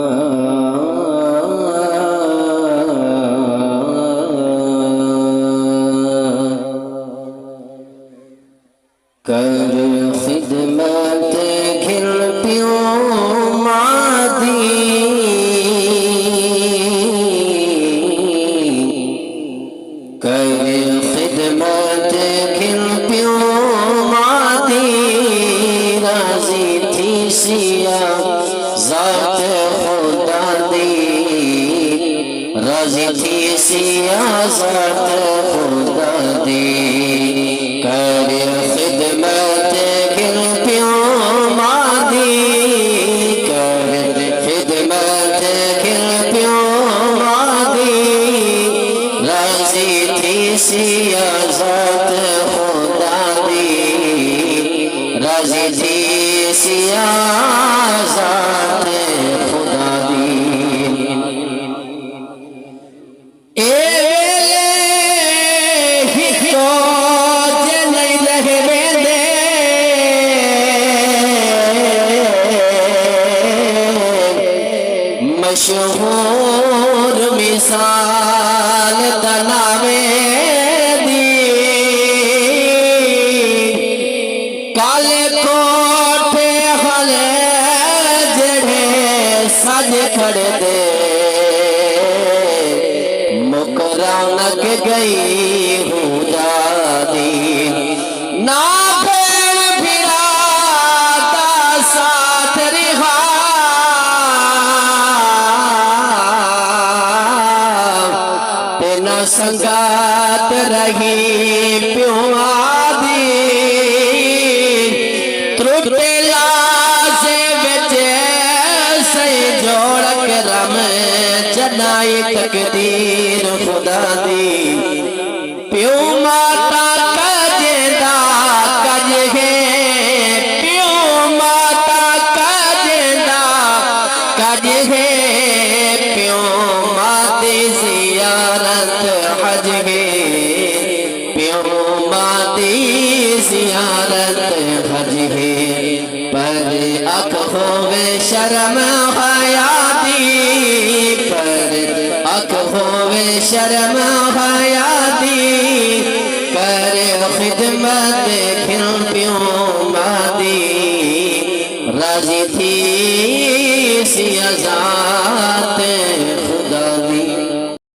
कर खिदमत खिल पियो मादी कर खिदमत खिल पियो मादी राजी थी सिया ज़ात खुदा दी राजी थी सिया ज़ात खुदा दी कर खिदमत खिल पियो मादी कर खिदमत खिल पियो मादी राजी थी सिया ज़ात खुदा दी राजी थी सिया ज़ात खुदा दी मशहूर मिसाल तनावे दी काले कोठे हले जेड़े सज खड़े दे मुकरानक गई हुदा दी ना पेड़ फिरा दा साथ रिहा संगात रही प्यो आदि त्रुटेला से बचे सही जोड़ के रम जनाई तकदीर खुदा दी प्यो माता कजेदा कज है प्यो माता कजेदा कज है प्यो माते जियारत हज है प्यो माती जियारत हज है पर अख होवे शर्म हयाती पर अख होवे शर्म